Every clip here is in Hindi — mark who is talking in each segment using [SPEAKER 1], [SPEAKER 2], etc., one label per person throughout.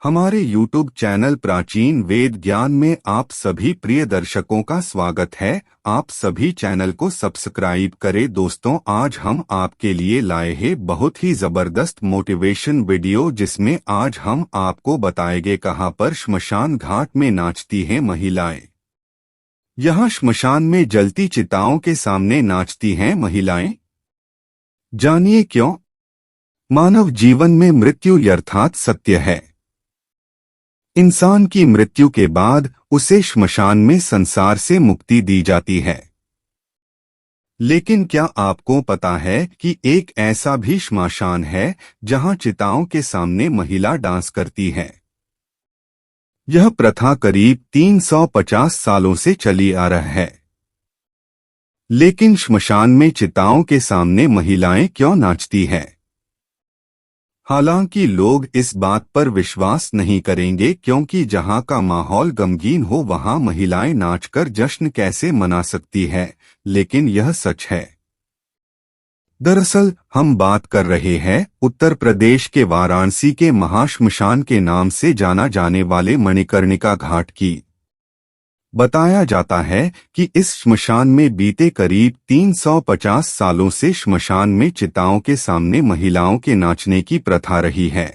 [SPEAKER 1] हमारे YouTube चैनल प्राचीन वेद ज्ञान में आप सभी प्रिय दर्शकों का स्वागत है। आप सभी चैनल को सब्सक्राइब करें। दोस्तों, आज हम आपके लिए लाए हैं बहुत ही जबरदस्त मोटिवेशन वीडियो, जिसमें आज हम आपको बताएंगे कहां पर श्मशान घाट में नाचती हैं महिलाएं। यहाँ श्मशान में जलती चिताओं के सामने नाचती हैं महिलाएं। जानिए क्यों। मानव जीवन में मृत्यु अर्थात सत्य है। इंसान की मृत्यु के बाद उसे श्मशान में संसार से मुक्ति दी जाती है। लेकिन क्या आपको पता है कि एक ऐसा भी श्मशान है जहां चिताओं के सामने महिला डांस करती है। यह प्रथा करीब 350 सालों से चली आ रही है। लेकिन श्मशान में चिताओं के सामने महिलाएं क्यों नाचती हैं? हालांकि लोग इस बात पर विश्वास नहीं करेंगे, क्योंकि जहां का माहौल गमगीन हो वहां महिलाएं नाचकर जश्न कैसे मना सकती है, लेकिन यह सच है। दरअसल हम बात कर रहे हैं उत्तर प्रदेश के वाराणसी के महाश्मशान के नाम से जाना जाने वाले मणिकर्णिका घाट की। बताया जाता है कि इस श्मशान में बीते करीब 350 सालों से श्मशान में चिताओं के सामने महिलाओं के नाचने की प्रथा रही है।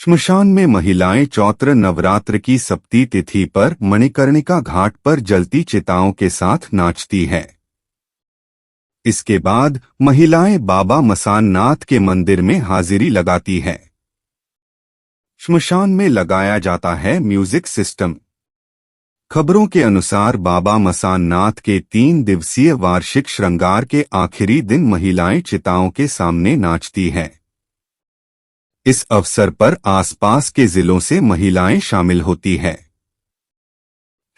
[SPEAKER 1] श्मशान में महिलाएं चैत्र नवरात्र की सप्तमी तिथि पर मणिकर्णिका घाट पर जलती चिताओं के साथ नाचती है। इसके बाद महिलाएं बाबा मसाननाथ के मंदिर में हाजिरी लगाती है। श्मशान में लगाया जाता है म्यूजिक सिस्टम। खबरों के अनुसार बाबा मसाननाथ के 3 दिवसीय वार्षिक श्रृंगार के आखिरी दिन महिलाएं चिताओं के सामने नाचती हैं। इस अवसर पर आसपास के जिलों से महिलाएं शामिल होती हैं।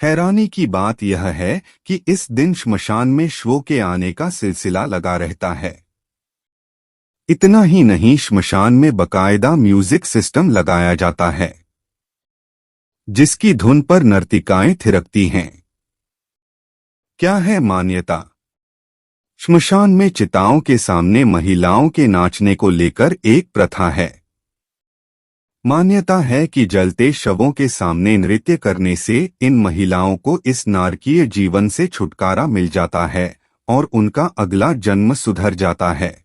[SPEAKER 1] हैरानी की बात यह है कि इस दिन श्मशान में शवों के आने का सिलसिला लगा रहता है। इतना ही नहीं, श्मशान में बकायदा म्यूजिक सिस्टम लगाया जाता है, जिसकी धुन पर नर्तिकाएं थिरकती हैं। क्या है मान्यता? श्मशान में चिताओं के सामने महिलाओं के नाचने को लेकर एक प्रथा है। मान्यता है कि जलते शवों के सामने नृत्य करने से इन महिलाओं को इस नारकीय जीवन से छुटकारा मिल जाता है और उनका अगला जन्म सुधर जाता है।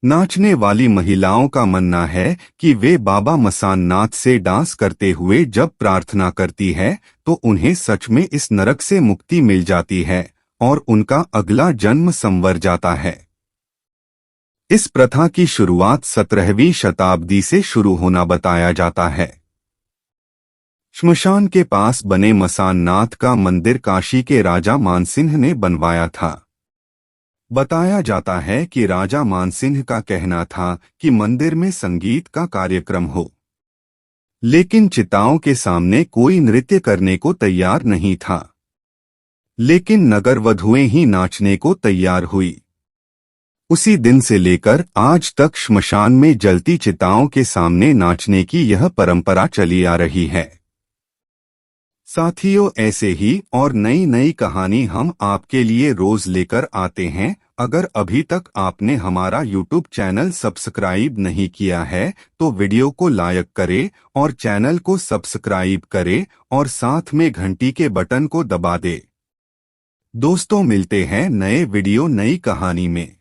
[SPEAKER 1] नाचने वाली महिलाओं का मानना है कि वे बाबा मसाननाथ से डांस करते हुए जब प्रार्थना करती है तो उन्हें सच में इस नरक से मुक्ति मिल जाती है और उनका अगला जन्म संवर जाता है। इस प्रथा की शुरुआत 17वीं शताब्दी से शुरू होना बताया जाता है। श्मशान के पास बने मसाननाथ का मंदिर काशी के राजा मानसिंह ने बनवाया था। बताया जाता है कि राजा मानसिंह का कहना था कि मंदिर में संगीत का कार्यक्रम हो, लेकिन चिताओं के सामने कोई नृत्य करने को तैयार नहीं था। लेकिन नगरवधुएं ही नाचने को तैयार हुई। उसी दिन से लेकर आज तक श्मशान में जलती चिताओं के सामने नाचने की यह परंपरा चली आ रही है। साथियों, ऐसे ही और नई नई कहानी हम आपके लिए रोज लेकर आते हैं। अगर अभी तक आपने हमारा YouTube चैनल सब्सक्राइब नहीं किया है तो वीडियो को लाइक करें और चैनल को सब्सक्राइब करें और साथ में घंटी के बटन को दबा दें। दोस्तों, मिलते हैं नए वीडियो नई कहानी में।